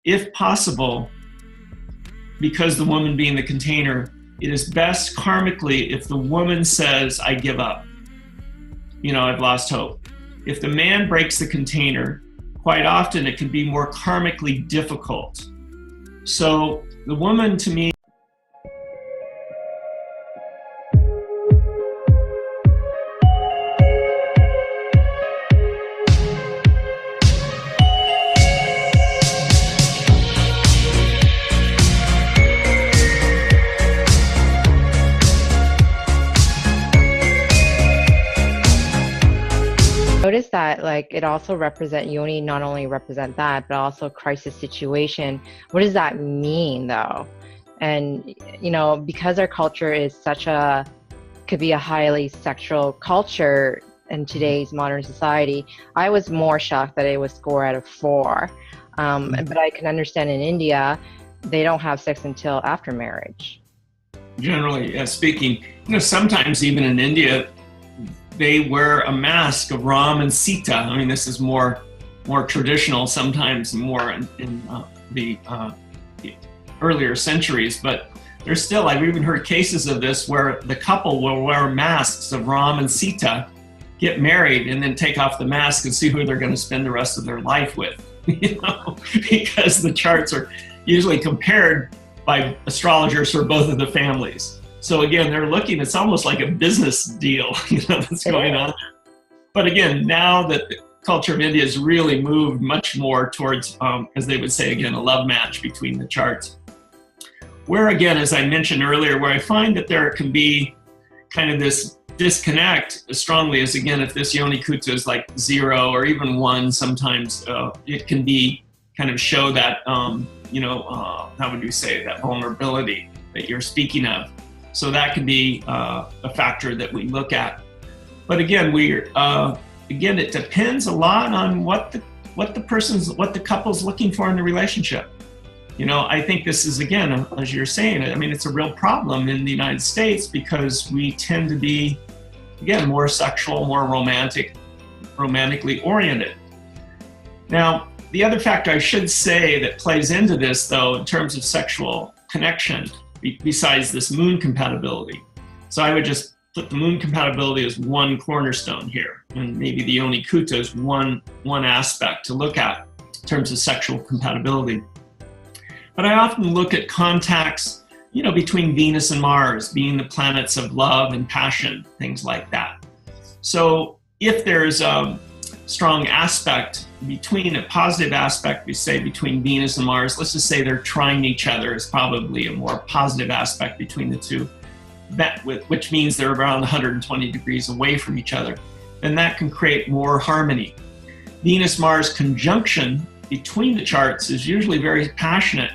if possible, because the woman being the container, it is best karmically if the woman says, I give up. You know, I've lost hope. If the man breaks the container, quite often it can be more karmically difficult. So the woman, to me, notice that like it also represent yoni, not only represent that but also crisis situation. What does that mean though? And you know, because our culture is could be a highly sexual culture in today's modern society, I was more shocked that it was 4 out of 4. But I can understand in India they don't have sex until after marriage. Generally speaking, you know, sometimes even in India they wear a mask of Ram and Sita. I mean, this is more traditional, sometimes more in the earlier centuries, but there's still, I've even heard cases of this where the couple will wear masks of Ram and Sita, get married, and then take off the mask and see who they're going to spend the rest of their life with, you know, because the charts are usually compared by astrologers for both of the families. So again, they're looking, it's almost like a business deal, you know, that's going on there. But again, now that the culture of India has really moved much more towards, as they would say again, a love match between the charts. Where again, as I mentioned earlier, where I find that there can be kind of this disconnect as strongly as, again, if this Yoni Kuta is like 0 or even 1, sometimes it can be kind of show that, you know, how would you say, that vulnerability that you're speaking of. So that can be a factor that we look at. But again, again, it depends a lot on what the couple's looking for in the relationship. You know, I think this is, again, as you're saying, I mean, it's a real problem in the United States because we tend to be, again, more sexual, more romantically oriented. Now, the other factor I should say that plays into this, though, in terms of sexual connection, besides this moon compatibility. So I would just put the moon compatibility as one cornerstone here, and maybe the Yoni Kuta is one aspect to look at in terms of sexual compatibility. But I often look at contacts, you know, between Venus and Mars, being the planets of love and passion, things like that. So if there's a strong aspect between, a positive aspect, we say, between Venus and Mars, let's just say they're trying each other, is probably a more positive aspect between the two, which means they're around 120 degrees away from each other, then that can create more harmony. Venus-Mars conjunction between the charts is usually very passionate,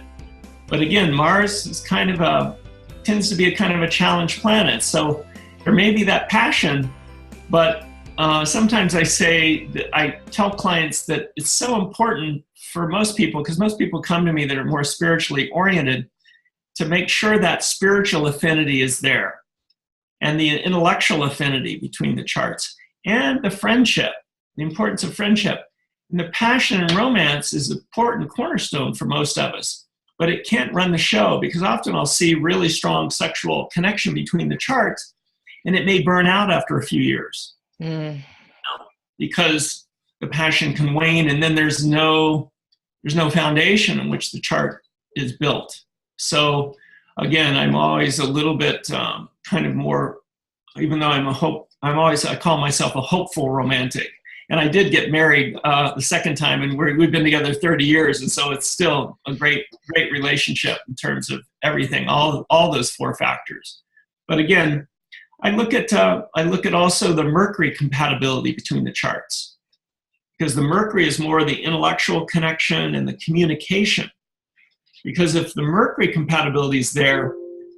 but again, Mars is kind of tends to be a kind of a challenge planet, so there may be that passion, but sometimes I tell clients that it's so important for most people, because most people come to me that are more spiritually oriented, to make sure that spiritual affinity is there, and the intellectual affinity between the charts, and the friendship, the importance of friendship. And the passion and romance is an important cornerstone for most of us, but it can't run the show, because often I'll see really strong sexual connection between the charts, and it may burn out after a few years. Because the passion can wane, and then there's no foundation on which the chart is built. So again, I'm always a little bit kind of more, even though I call myself a hopeful romantic. And I did get married the second time, and we've been together 30 years, and so it's still a great relationship in terms of everything, all those 4 factors. But again, I look at also the Mercury compatibility between the charts, because the Mercury is more the intellectual connection and the communication. Because if the Mercury compatibility is there,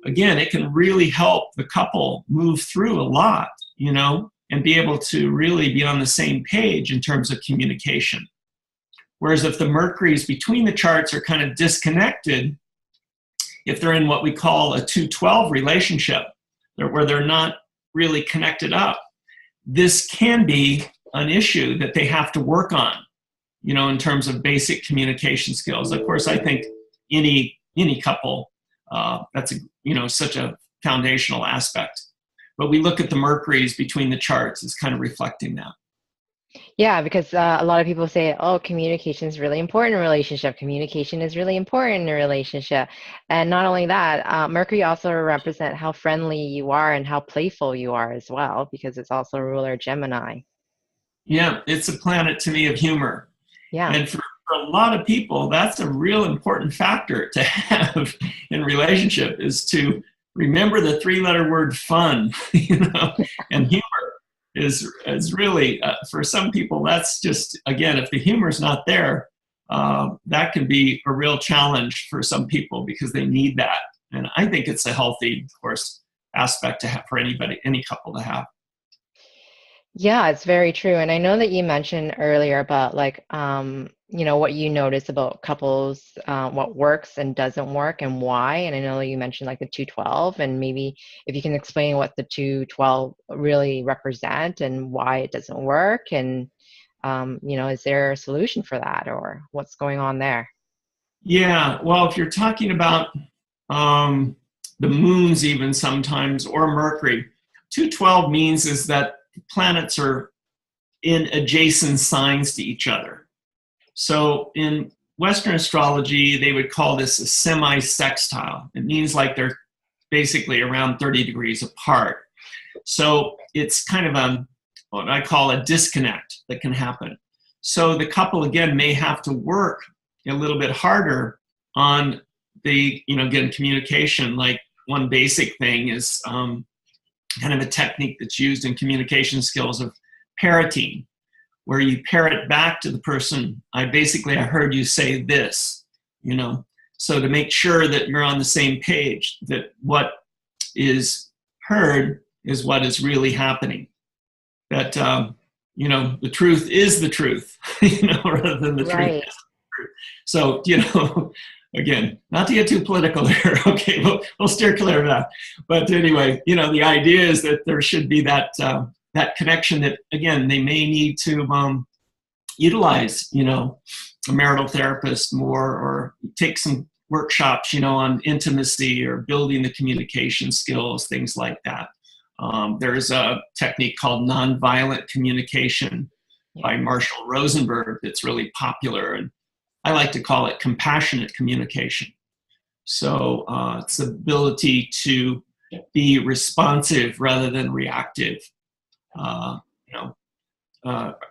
again, it can really help the couple move through a lot, you know, and be able to really be on the same page in terms of communication. Whereas if the Mercuries between the charts are kind of disconnected, if they're in what we call a 2-12 relationship, where they're not really connected up, this can be an issue that they have to work on. in terms of basic communication skills. Of course, I think any couple, that's such a foundational aspect. But we look at the Mercuries between the charts as kind of reflecting that. Yeah, because a lot of people say, oh, communication is really important in a relationship. Communication is really important in a relationship. And not only that, Mercury also represent how friendly you are and how playful you are as well, because it's also ruler Gemini. Yeah, it's a planet to me of humor. Yeah. And for a lot of people, that's a real important factor to have in relationship, is to remember the 3-letter word fun, and humor is really, for some people, that's just, again, if the humor is not there, that can be a real challenge for some people because they need that. And I think it's a healthy, of course, aspect to have for anybody, any couple to have. Yeah, it's very true. And I know that you mentioned earlier about what you notice about couples, what works and doesn't work and why. And I know you mentioned like the 212, and maybe if you can explain what the 212 really represent and why it doesn't work. And, is there a solution for that, or what's going on there? Yeah, well, if you're talking about the moons even sometimes, or Mercury, 212 means is that planets are in adjacent signs to each other. So in Western astrology, they would call this a semi-sextile. It means like they're basically around 30 degrees apart. So it's kind of what I call a disconnect that can happen. So the couple, again, may have to work a little bit harder on the, again, communication. Like one basic thing is kind of a technique that's used in communication skills of parroting, where you parrot back to the person, I heard you say this, so to make sure that you're on the same page, that what is heard is what is really happening. That, the truth is the truth, rather than the Right. truth is the truth. So, again, not to get too political here, okay, we'll steer clear of that. But anyway, the idea is that there should be that connection that, again, they may need to utilize, a marital therapist more, or take some workshops, on intimacy or building the communication skills, things like that. There's a technique called nonviolent communication by Marshall Rosenberg that's really popular, and I like to call it compassionate communication. So it's the ability to be responsive rather than reactive,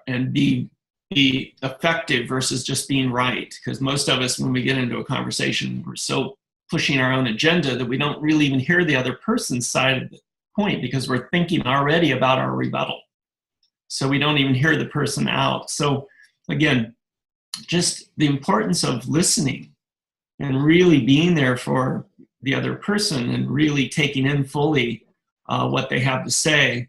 and be effective versus just being right. Because most of us, when we get into a conversation, we're so pushing our own agenda that we don't really even hear the other person's side of the point, because we're thinking already about our rebuttal. So we don't even hear the person out. So again, just the importance of listening and really being there for the other person and really taking in fully what they have to say.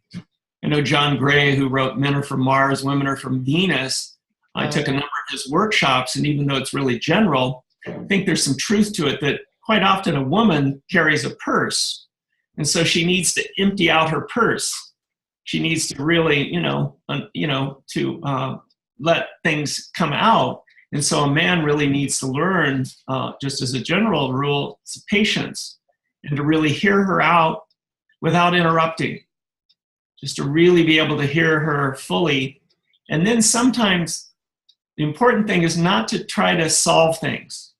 I know John Gray, who wrote Men Are From Mars, Women Are From Venus. I took a number of his workshops, and even though it's really general, I think there's some truth to it that quite often a woman carries a purse. And so she needs to empty out her purse. She needs to really, to let things come out. And so a man really needs to learn, just as a general rule, patience, and to really hear her out without interrupting. Just to really be able to hear her fully. And then sometimes the important thing is not to try to solve things,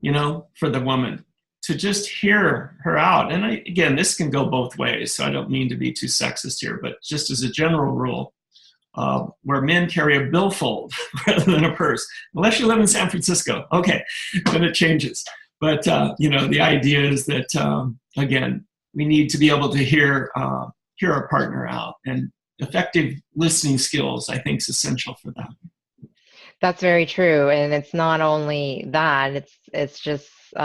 for the woman, to just hear her out. And again, this can go both ways, so I don't mean to be too sexist here, but just as a general rule, where men carry a billfold rather than a purse, unless you live in San Francisco, okay, then it changes. But, the idea is that, again, we need to be able to hear our partner out, and effective listening skills, I think, is essential for that. That's very true. And it's not only that, it's just, we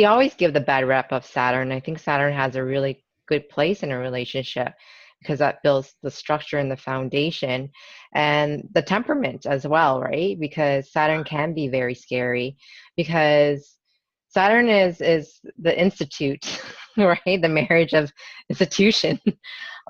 always give the bad rep of Saturn. I think Saturn has a really good place in a relationship because that builds the structure and the foundation and the temperament as well, right? Because Saturn can be very scary, because Saturn is the institute, right? The marriage of institution.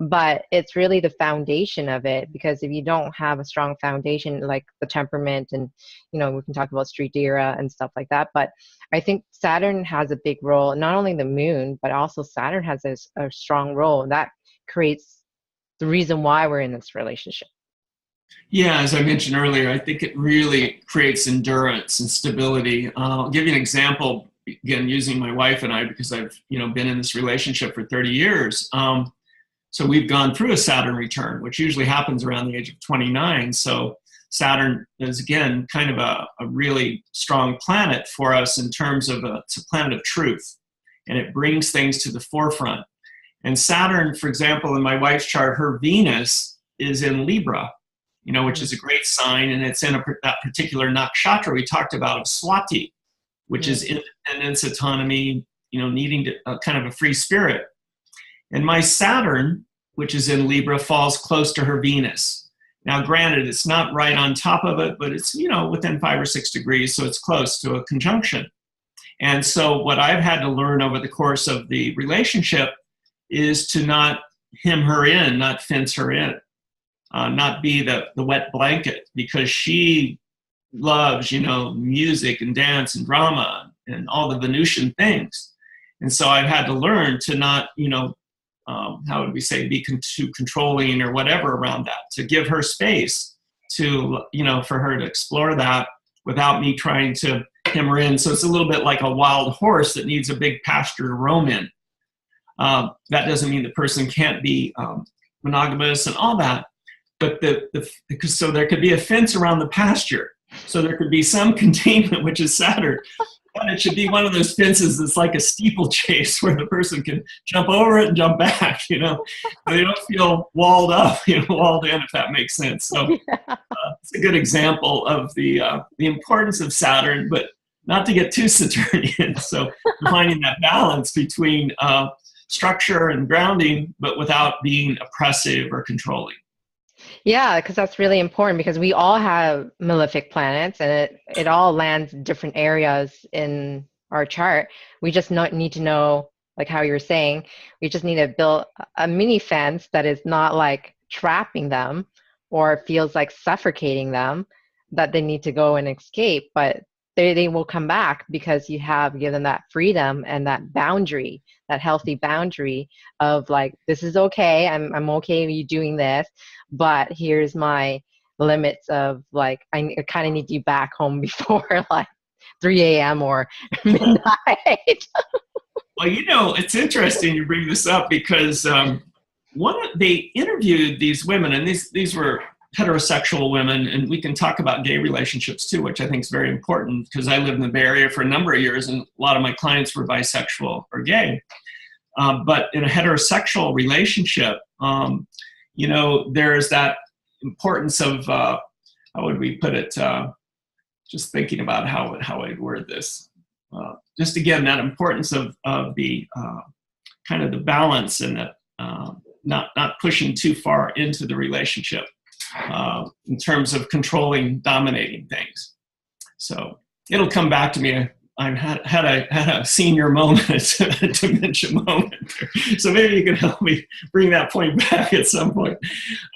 but it's really the foundation of it, because if you don't have a strong foundation, like the temperament, and we can talk about street era and stuff like that, but I think Saturn has a big role, not only the moon, but also Saturn has a strong role that creates the reason why we're in this relationship. Yeah, as I mentioned earlier, I think it really creates endurance and stability. I'll give you an example, again, using my wife and I, because I've been in this relationship for 30 years. So we've gone through a Saturn return, which usually happens around the age of 29. So Saturn is, again, kind of a really strong planet for us in terms of it's a planet of truth, and it brings things to the forefront. And Saturn, for example, in my wife's chart, her Venus is in Libra, which is a great sign, and it's in that particular nakshatra we talked about of Swati, which is independence, autonomy, needing to kind of a free spirit. And my Saturn, which is in Libra, falls close to her Venus. Now, granted, it's not right on top of it, but it's, within 5 or 6 degrees, so it's close to a conjunction. And so what I've had to learn over the course of the relationship is to not hem her in, not fence her in, not be the wet blanket, because she loves, music and dance and drama and all the Venusian things. And so I've had to learn to not, how would we say, be too controlling or whatever around that, to give her space to, for her to explore that without me trying to hem her in. So it's a little bit like a wild horse that needs a big pasture to roam in. That doesn't mean the person can't be monogamous and all that, but so there could be a fence around the pasture. So there could be some containment, which is Saturn, but it should be one of those fences that's like a steeplechase where the person can jump over it and jump back, They don't feel walled up, walled in, if that makes sense. So it's a good example of the importance of Saturn, but not to get too Saturnian. So finding that balance between structure and grounding, but without being oppressive or controlling. Yeah, because that's really important, because we all have malefic planets, and it all lands in different areas in our chart. We just need to know, like how you were saying, we just need to build a mini fence that is not like trapping them or feels like suffocating them, that they need to go and escape, but they will come back because you have given that freedom and that boundary, that healthy boundary of like, this is okay, I'm okay with you doing this, but here's my limits of like, I kind of need you back home before like 3 a.m. or midnight. Well, it's interesting you bring this up, because they interviewed these women, and these were heterosexual women, and we can talk about gay relationships too, which I think is very important, because I lived in the Bay Area for a number of years, and a lot of my clients were bisexual or gay. But in a heterosexual relationship, there's that importance of, how would we put it, just thinking about how I'd word this. Just again, that importance of the kind of the balance, and that not pushing too far into the relationship in terms of controlling, dominating things. So it'll come back to me. I had a senior moment, a dementia moment. So maybe you can help me bring that point back at some point.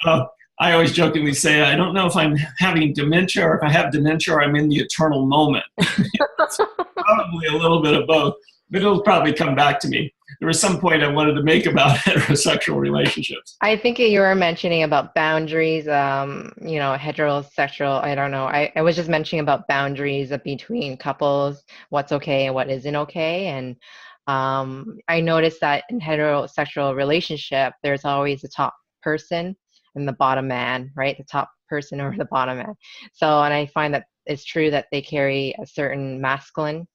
I always jokingly say, I don't know if I'm having dementia, or if I have dementia, or I'm in the eternal moment. It's probably a little bit of both, but it'll probably come back to me. There was some point I wanted to make about heterosexual relationships. I think you were mentioning about boundaries, heterosexual, I don't know. I was just mentioning about boundaries between couples, what's okay and what isn't okay. And I noticed that in heterosexual relationship, there's always the top person and the bottom man, right? The top person or the bottom man. So, and I find that it's true that they carry a certain masculine,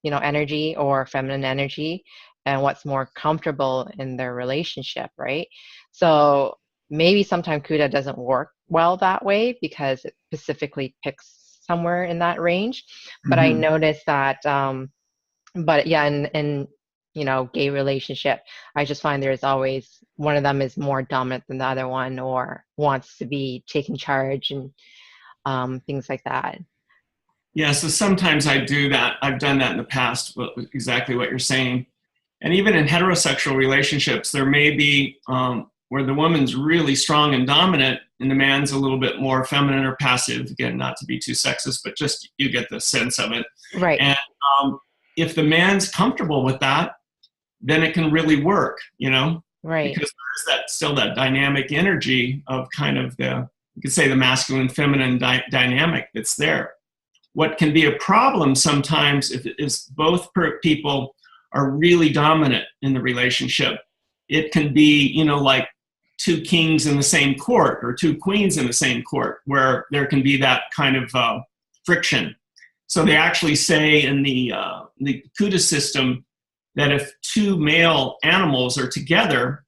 energy or feminine energy, and what's more comfortable in their relationship, right? So maybe sometimes CUDA doesn't work well that way, because it specifically picks somewhere in that range. But I noticed that, but yeah, in gay relationship, I just find there's always one of them is more dominant than the other one, or wants to be taking charge, and things like that. Yeah, so sometimes I do that. I've done that in the past, exactly what you're saying. And even in heterosexual relationships, there may be where the woman's really strong and dominant and the man's a little bit more feminine or passive. Again, not to be too sexist, but just you get the sense of it. Right. And if the man's comfortable with that, then it can really work, you know? Right. Because there's still that dynamic energy of kind of you could say the masculine feminine dynamic that's there. What can be a problem sometimes is both people are really dominant in the relationship. It can be, you know, like two kings in the same court or two queens in the same court, where there can be that kind of friction. So they actually say in the Kuta system that if two male animals are together,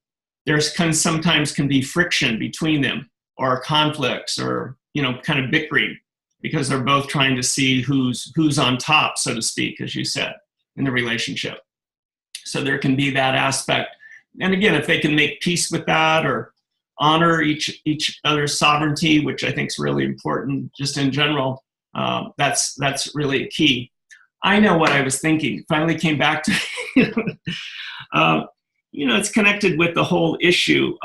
sometimes can be friction between them, or conflicts, or, you know, kind of bickering, because they're both trying to see who's on top, so to speak, as you said, in the relationship. So there can be that aspect. And again, if they can make peace with that, or honor each other's sovereignty, which I think is really important just in general, that's really a key. I know what I was thinking. Finally came back to, you know, it's connected with the whole issue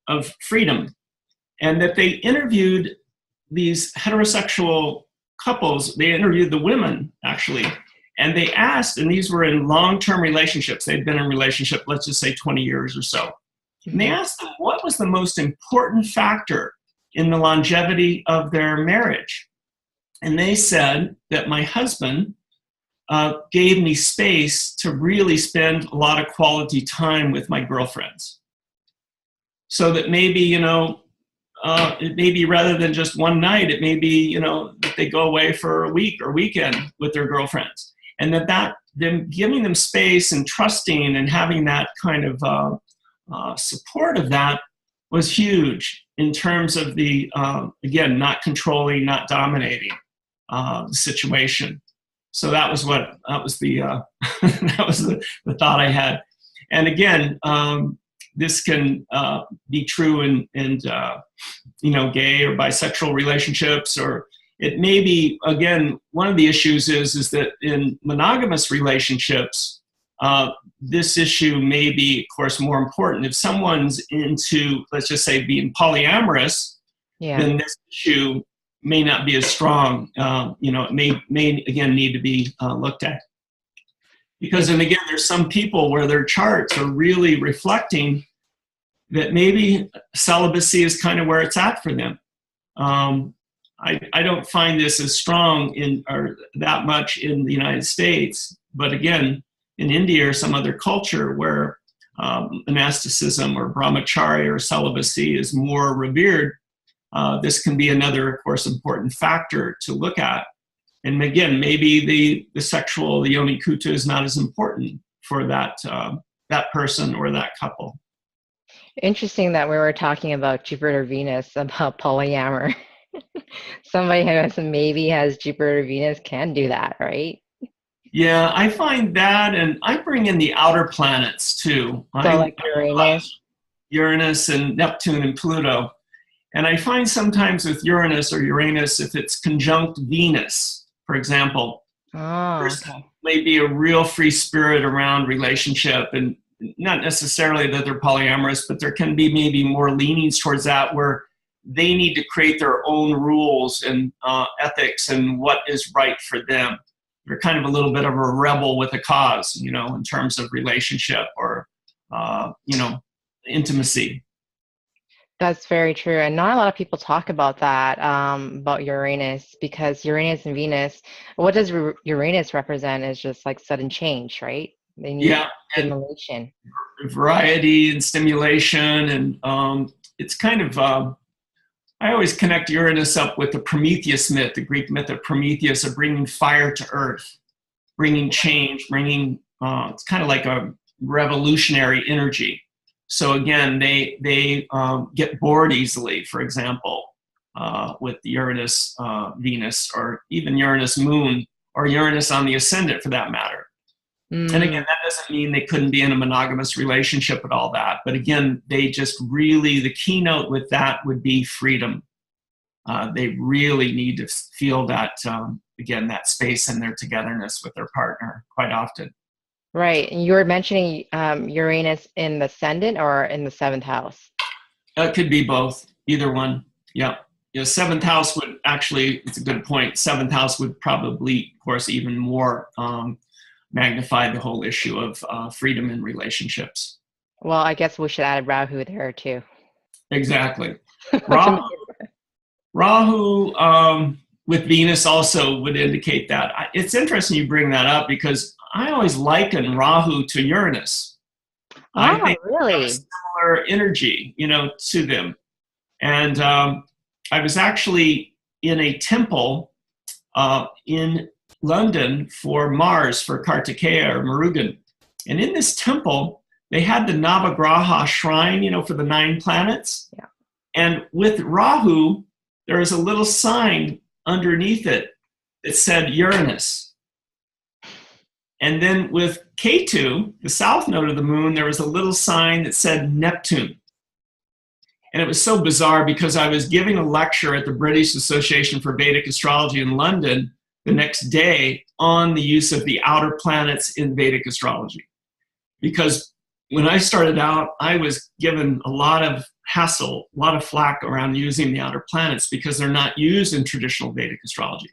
of freedom, and that they interviewed these heterosexual couples. They interviewed the women, actually, and they asked, and these were in long-term relationships. They'd been in a relationship, let's just say 20 years or so. And they asked them, what was the most important factor in the longevity of their marriage? And they said that my husband gave me space to really spend a lot of quality time with my girlfriends. So that maybe, you know, it may be rather than just one night, it may be, you know, that they go away for a week or weekend with their girlfriends. And that them giving them space and trusting and having that kind of support of that was huge in terms of the, again, not controlling, not dominating the situation. So that was the that was the thought I had. And again, this can be true in you know, gay or bisexual relationships, or it may be, again, one of the issues is that in monogamous relationships, this issue may be, of course, more important. If someone's into, let's just say, being polyamorous, then this issue may not be as strong. You know, it may again need to be looked at. Because, and again, there's some people where their charts are really reflecting that maybe celibacy is kind of where it's at for them. I don't find this as strong or that much in the United States, but again, in India or some other culture where monasticism or brahmacharya or celibacy is more revered, this can be another, of course, important factor to look at. And again, maybe the yoni kuta is not as important for that person or that couple. Interesting that we were talking about Jupiter Venus, about polyamory. Somebody who maybe has Jupiter Venus can do that, right? Yeah, I find that, and I bring in the outer planets too. So like Uranus and Neptune and Pluto. And I find sometimes with Uranus, if it's conjunct Venus, for example, there's may be a real free spirit around relationship, and not necessarily that they're polyamorous, but there can be maybe more leanings towards that, where they need to create their own rules and ethics and what is right for them. They're kind of a little bit of a rebel with a cause, you know, in terms of relationship or, you know, intimacy. That's very true. And not a lot of people talk about that, about Uranus, because Uranus and Venus, what does Uranus represent is just like sudden change, right? They need stimulation. Variety and stimulation. And it's kind of, I always connect Uranus up with the Prometheus myth, the Greek myth of Prometheus, of bringing fire to earth, bringing change, it's kind of like a revolutionary energy. So again, they get bored easily, for example, with Uranus, Venus, or even Uranus moon, or Uranus on the ascendant for that matter. And again, that doesn't mean they couldn't be in a monogamous relationship and all that. But again, they just really, the keynote with that would be freedom. They really need to feel that, again, that space and their togetherness with their partner quite often. Right. And you were mentioning Uranus in the ascendant or in the seventh house? It could be both, either one. Yeah. Seventh house would actually, it's a good point. Seventh house would probably, of course, even more magnify the whole issue of freedom in relationships. Well, I guess we should add Rahu there too. Exactly. Rahu with Venus also would indicate that. It's interesting you bring that up because I always liken Rahu to Uranus. I think really? similar energy, to them. And I was actually in a temple in London for Mars, for Kartikeya or Murugan. And in this temple, they had the Navagraha shrine, for the 9 planets. Yeah. And with Rahu, there was a little sign underneath it that said Uranus. And then with Ketu, the south node of the moon, there was a little sign that said Neptune. And it was so bizarre because I was giving a lecture at the British Association for Vedic Astrology in London the next day on the use of the outer planets in Vedic astrology. Because when I started out, I was given a lot of hassle, a lot of flack around using the outer planets because they're not used in traditional Vedic astrology.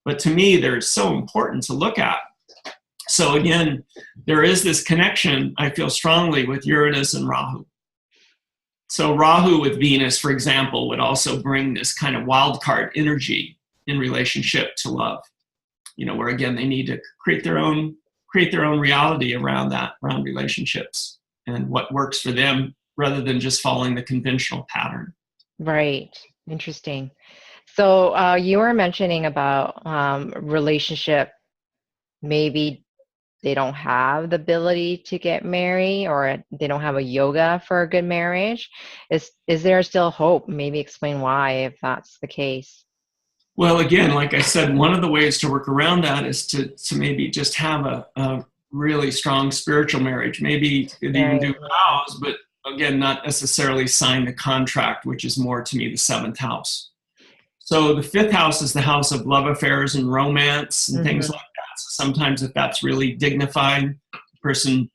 But to me, they're so important to look at. So again, there is this connection, I feel strongly, with Uranus and Rahu. So Rahu with Venus, for example, would also bring this kind of wild card energy in relationship to love, where again, they need to create their own reality around that, around relationships and what works for them rather than just following the conventional pattern. Right. Interesting. So you were mentioning about relationship, maybe they don't have the ability to get married or they don't have a yoga for a good marriage. Is there still hope? Maybe explain why, if that's the case. Well, again, like I said, one of the ways to work around that is to maybe just have a really strong spiritual marriage. Maybe you could even do vows, but again, not necessarily sign the contract, which is more to me the 7th house. So the 5th house is the house of love affairs and romance and things like that. So sometimes if that's really dignified, the person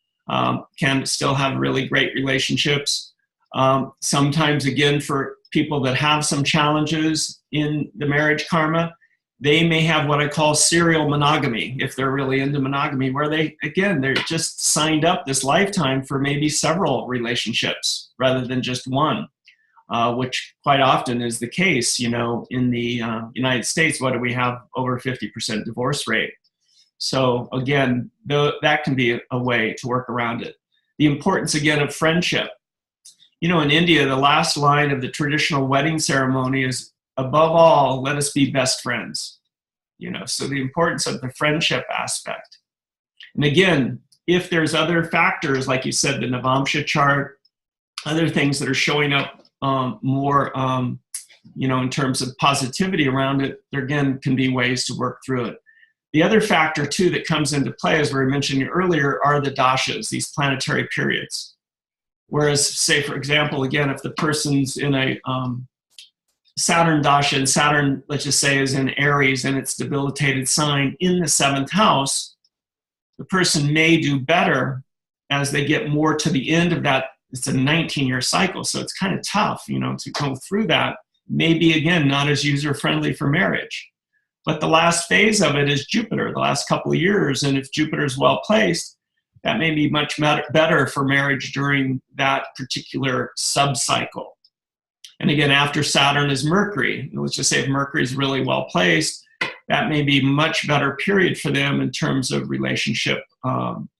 can still have really great relationships. Sometimes, again, for people that have some challenges in the marriage karma, they may have what I call serial monogamy, if they're really into monogamy, where they're just signed up this lifetime for maybe several relationships rather than just one, which quite often is the case, in the United States. What do we have? Over 50% divorce rate. So again, that can be a way to work around it. The importance, again, of friendship. In India, the last line of the traditional wedding ceremony is, above all, let us be best friends. So the importance of the friendship aspect. And again, if there's other factors, like you said, the Navamsha chart, other things that are showing up more, in terms of positivity around it, there again can be ways to work through it. The other factor, too, that comes into play, as we were mentioning earlier, are the dashas, these planetary periods. Whereas, say, for example, again, if the person's in a Saturn dasha, and Saturn, let's just say, is in Aries and its debilitated sign in the 7th house, the person may do better as they get more to the end of that. It's a 19-year cycle, so it's kind of tough, to go through that. Maybe, again, not as user-friendly for marriage. But the last phase of it is Jupiter, the last couple of years, and if Jupiter is well-placed, that may be much better for marriage during that particular sub-cycle. And again, after Saturn is Mercury. Let's just say if Mercury is really well-placed, that may be a much better period for them in terms of relationship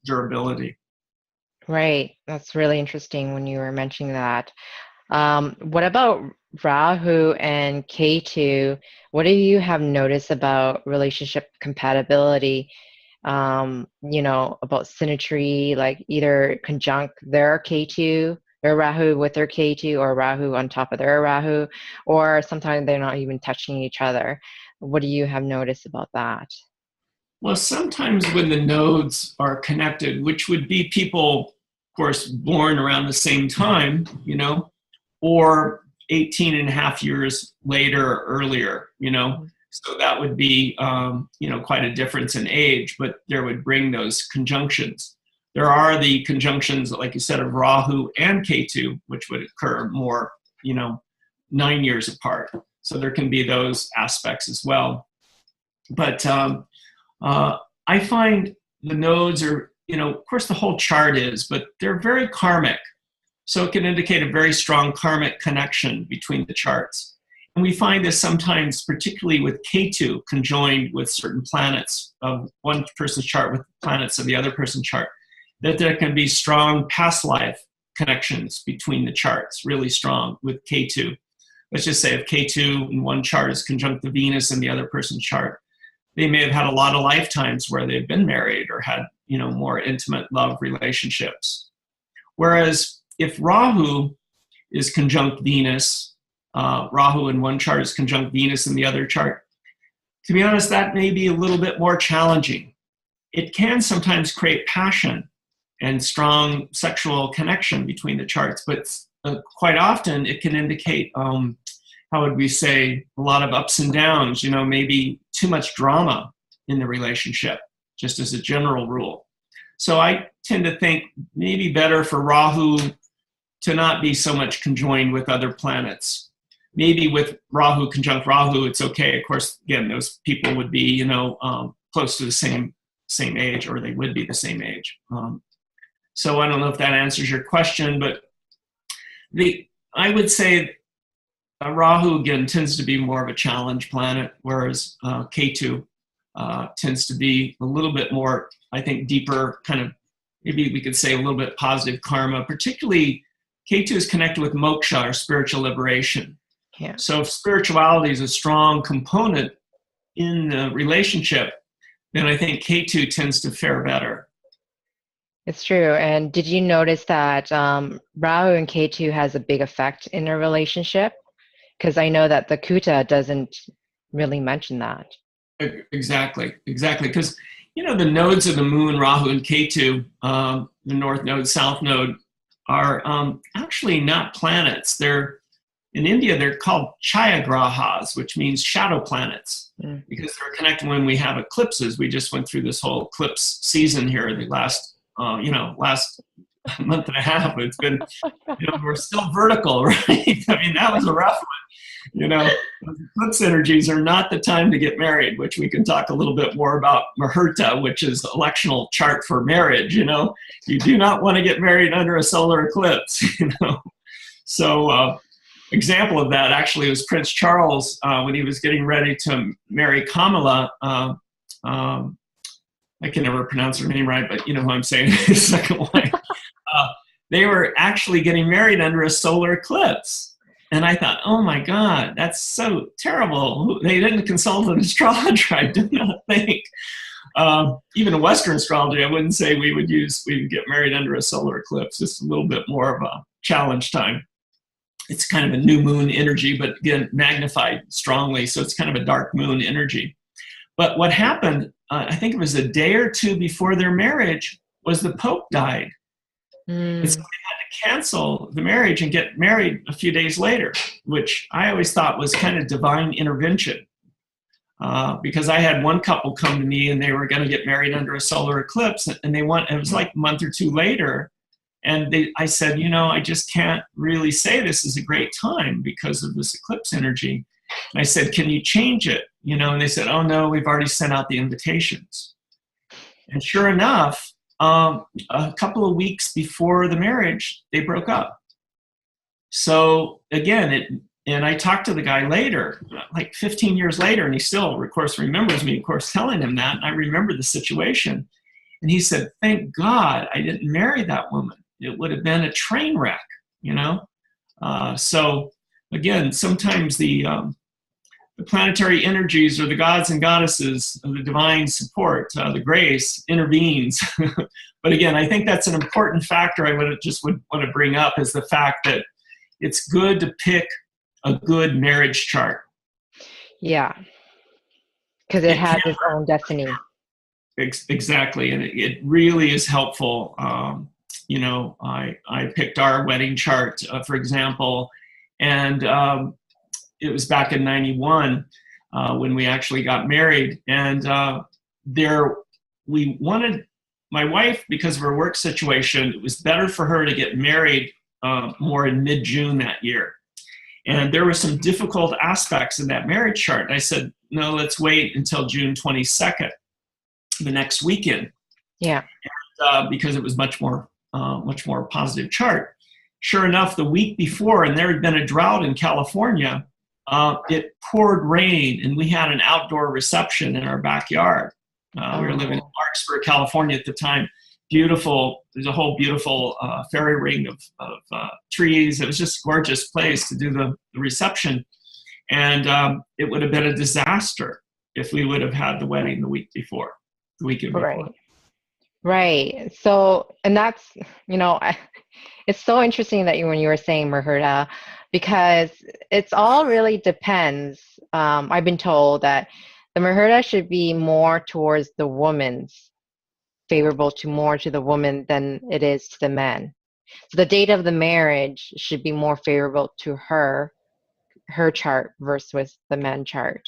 durability. Right. That's really interesting when you were mentioning that. What about Rahu and Ketu? What do you have noticed about relationship compatibility? About symmetry, like either conjunct their Ketu, their Rahu with their Ketu, or Rahu on top of their Rahu, or sometimes they're not even touching each other. What do you have noticed about that? Well, sometimes when the nodes are connected, which would be people, of course, born around the same time, or 18 and a half years later or earlier, So that would be, quite a difference in age, but there would bring those conjunctions. There are the conjunctions, like you said, of Rahu and Ketu, which would occur more, 9 years apart. So there can be those aspects as well. But I find the nodes are, of course the whole chart is, but they're very karmic. So it can indicate a very strong karmic connection between the charts. And we find this sometimes, particularly with Ketu conjoined with certain planets of one person's chart with planets of the other person's chart, that there can be strong past life connections between the charts, really strong with Ketu. Let's just say if Ketu in one chart is conjunct the Venus in the other person's chart, they may have had a lot of lifetimes where they've been married or had, more intimate love relationships. Whereas if Rahu is conjunct Venus, Rahu in one chart is conjunct Venus in the other chart, to be honest, that may be a little bit more challenging. It can sometimes create passion and strong sexual connection between the charts, but quite often it can indicate, how would we say, a lot of ups and downs, maybe too much drama in the relationship, just as a general rule. So I tend to think maybe better for Rahu to not be so much conjoined with other planets. Maybe with Rahu conjunct Rahu, it's okay. Of course, again, those people would be, close to the same age, or they would be the same age. So I don't know if that answers your question, but I would say Rahu, again, tends to be more of a challenge planet, whereas Ketu tends to be a little bit more, I think, deeper, kind of, maybe we could say a little bit positive karma. Particularly, Ketu is connected with moksha, or spiritual liberation. Yeah. So if spirituality is a strong component in the relationship, then I think Ketu tends to fare better. It's true. And did you notice that Rahu and Ketu has a big effect in their relationship? Because I know that the Kuta doesn't really mention that. Exactly. Because, the nodes of the moon, Rahu and Ketu, the north node, south node, are actually not planets. In India, they're called Chayagrahas, which means shadow planets, because they're connected when we have eclipses. We just went through this whole eclipse season here, the last month and a half. It's been, we're still vertical, right? I mean, that was a rough one. Eclipse energies are not the time to get married, which we can talk a little bit more about. Muhurta, which is the electional chart for marriage. You do not want to get married under a solar eclipse. So example of that actually was Prince Charles when he was getting ready to marry Kamala. I can never pronounce her name right, but you know who I'm saying, his second wife. They were actually getting married under a solar eclipse. And I thought, oh my God, that's so terrible. They didn't consult an astrologer, I do not think. Even a Western astrology, I wouldn't say we would get married under a solar eclipse. It's a little bit more of a challenge time. It's kind of a new moon energy, but again, magnified strongly. So it's kind of a dark moon energy. But what happened, I think it was a day or two before their marriage, was the Pope died. And so they had to cancel the marriage and get married a few days later, which I always thought was kind of divine intervention. Because I had one couple come to me and they were going to get married under a solar eclipse, and it was like a month or two later. And I said, I just can't really say this is a great time because of this eclipse energy. And I said, can you change it? And they said, oh no, we've already sent out the invitations. And sure enough, a couple of weeks before the marriage, they broke up. So again, and I talked to the guy later, like 15 years later, and he still, of course, remembers me, of course, telling him that. And I remember the situation. And he said, thank God I didn't marry that woman. It would have been a train wreck, So again, sometimes the planetary energies, or the gods and goddesses of the divine support, the grace, intervenes. But again, I think that's an important factor I would want to bring up, is the fact that it's good to pick a good marriage chart. Yeah. Because it has its own destiny. Exactly. And it really is helpful. I picked our wedding chart, for example, and it was back in 91. when we actually got married. And we wanted, my wife, because of her work situation, it was better for her to get married more in mid-June that year. And there were some difficult aspects in that marriage chart. And I said, no, let's wait until June 22nd, the next weekend. Yeah. And, because it was much more positive chart. Sure enough, the week before, and there had been a drought in California, it poured rain, and we had an outdoor reception in our backyard. We were living in Larkspur, California at the time. Beautiful. There's a whole beautiful fairy ring of trees. It was just a gorgeous place to do the reception. And it would have been a disaster if we would have had the wedding the weekend before. Right. So, and that's, it's so interesting that when you were saying Muhurta, because it's all really depends. I've been told that the Muhurta should be more towards the woman's, favorable to the woman than it is to the man. So the date of the marriage should be more favorable to her chart versus the man chart.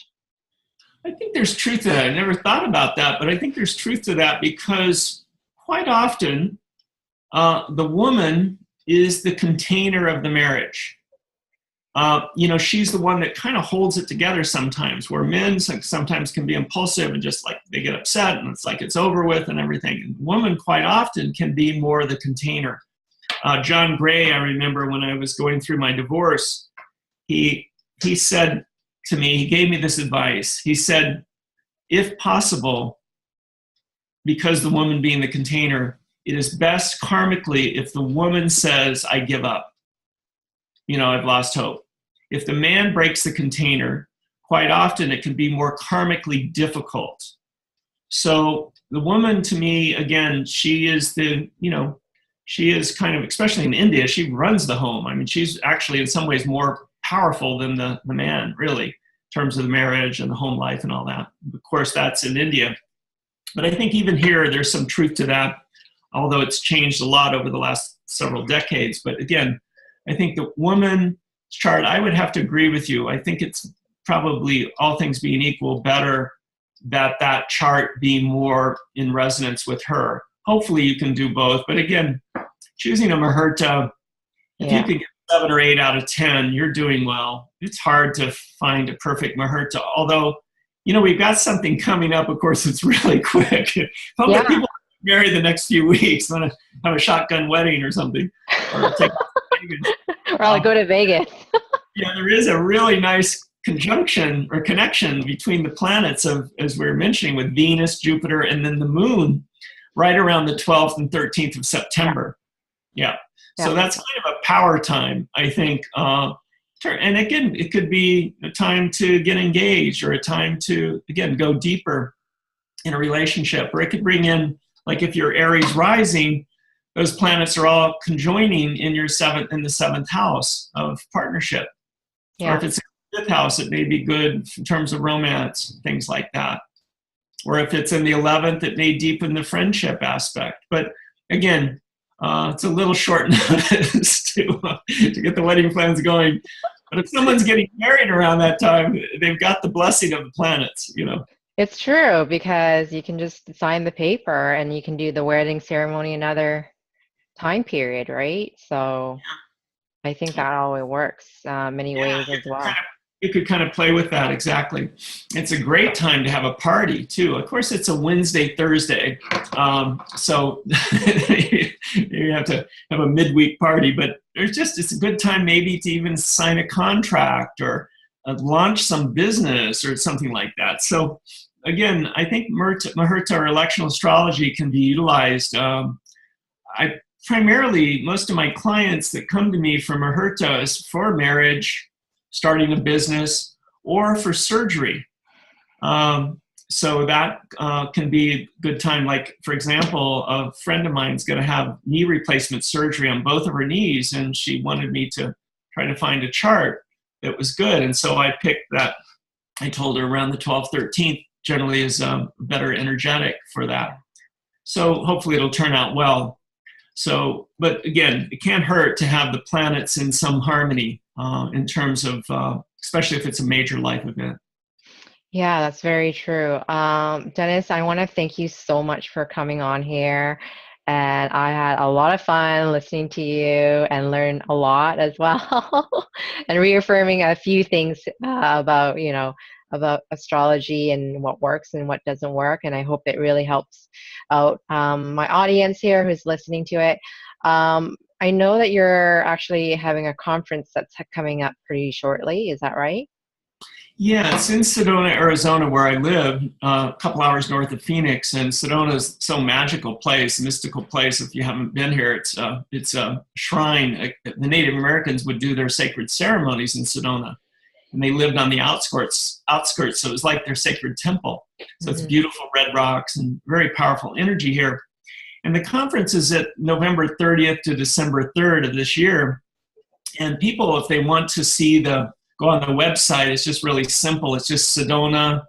I think there's truth to that. I never thought about that, but I think there's truth to that because quite often the woman is the container of the marriage. She's the one that kind of holds it together sometimes, where men sometimes can be impulsive and just like they get upset and it's like it's over with and everything. And woman quite often can be more the container. John Gray, I remember when I was going through my divorce, he said to me, he gave me this advice. He said, if possible, because the woman being the container, it is best karmically if the woman says, I give up. I've lost hope. If the man breaks the container, quite often it can be more karmically difficult. So the woman, to me, again, she is she is kind of, especially in India, she runs the home. I mean, she's actually in some ways more powerful than the man, really, in terms of the marriage and the home life and all that. Of course, that's in India. But I think even here, there's some truth to that, although it's changed a lot over the last several decades. But again, I think the woman's chart, I would have to agree with you. I think it's probably, all things being equal, better that chart be more in resonance with her. Hopefully you can do both. But again, choosing a Muhurta, if you can get 7 or 8 out of 10, you're doing well. It's hard to find a perfect Muhurta, although, we've got something coming up. Of course, it's really quick. Hopefully people marry the next few weeks, want to have a shotgun wedding or something. Or take or I'll go to Vegas. There is a really nice conjunction or connection between the planets of, as we were mentioning, with Venus, Jupiter, and then the moon right around the 12th and 13th of September. So that's kind of a power time, I think. And again, it could be a time to get engaged or a time to, again, go deeper in a relationship. Or it could bring in, like if you're Aries rising, those planets are all conjoining in the 7th house of partnership. Or if it's in the 5th house, it may be good in terms of romance, things like that. Or if it's in the 11th, it may deepen the friendship aspect. But again, it's a little short notice to get the wedding plans going. But if someone's getting married around that time, they've got the blessing of the planets, It's true, because you can just sign the paper and you can do the wedding ceremony another time period, right? So I think that always works many ways as well. You could kind of play with that, exactly. It's a great time to have a party, too. Of course, it's a Wednesday, Thursday, so you have to have a midweek party, but it's a good time maybe to even sign a contract or launch some business or something like that. So again, I think Muhurta or electional astrology can be utilized. Primarily, most of my clients that come to me for Muhurta is for marriage, starting a business, or for surgery. So that can be a good time. Like, for example, a friend of mine is going to have knee replacement surgery on both of her knees, and she wanted me to try to find a chart that was good. And so I picked that. I told her around the 12th, 13th generally is better energetic for that. So hopefully it'll turn out well. So, but again, it can't hurt to have the planets in some harmony in terms of, especially if it's a major life event. Yeah, that's very true. Dennis, I want to thank you so much for coming on here. And I had a lot of fun listening to you and learn a lot as well, and reaffirming a few things about, about astrology and what works and what doesn't work. And I hope it really helps out my audience here who's listening to it. I know that you're actually having a conference that's coming up pretty shortly. Is that right? Yeah, it's in Sedona, Arizona, where I live, a couple hours north of Phoenix. And Sedona is so magical place, mystical place. If you haven't been here, it's a shrine. The Native Americans would do their sacred ceremonies in Sedona, and they lived on the outskirts. So it was like their sacred temple. So it's beautiful red rocks and very powerful energy here. And the conference is at November 30th to December 3rd of this year. And people, if they want to see go on the website, it's just really simple. It's just Sedona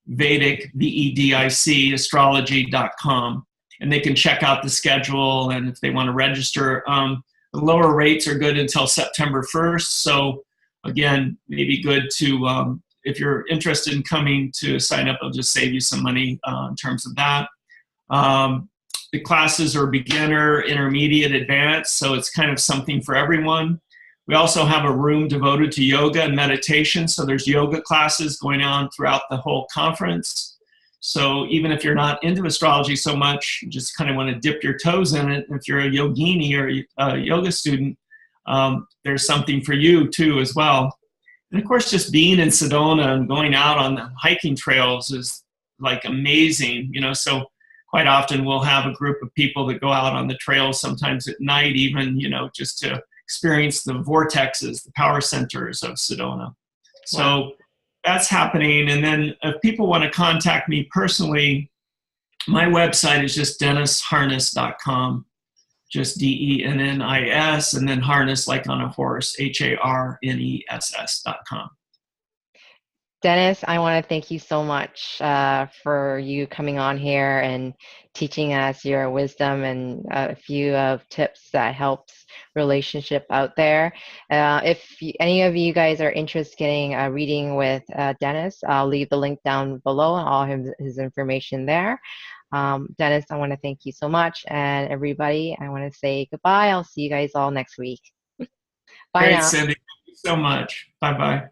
Vedic, VEDIC, astrology.com. And they can check out the schedule. And if they want to register, the lower rates are good until September 1st. So again, maybe good to, if you're interested in coming to sign up, it'll just save you some money in terms of that. The classes are beginner, intermediate, advanced. So it's kind of something for everyone. We also have a room devoted to yoga and meditation. So there's yoga classes going on throughout the whole conference. So even if you're not into astrology so much, you just kind of want to dip your toes in it. If you're a yogini or a yoga student, there's something for you too as well. And of course, just being in Sedona and going out on the hiking trails is like amazing, so quite often we'll have a group of people that go out on the trails, sometimes at night even, just to experience the vortexes, the power centers of Sedona. So wow. That's happening. And then if people want to contact me personally, my website is just dennisharness.com, just DENNIS, and then harness like on a horse, HARNESS.com. Dennis, I want to thank you so much for you coming on here and teaching us your wisdom and a few of tips that helps relationship out there. If any of you guys are interested in getting a reading with Dennis, I'll leave the link down below and all his information there. Dennis, I want to thank you so much. And everybody, I want to say goodbye. I'll see you guys all next week. Bye Great, now. Cindy. Thank you so much. Bye-bye.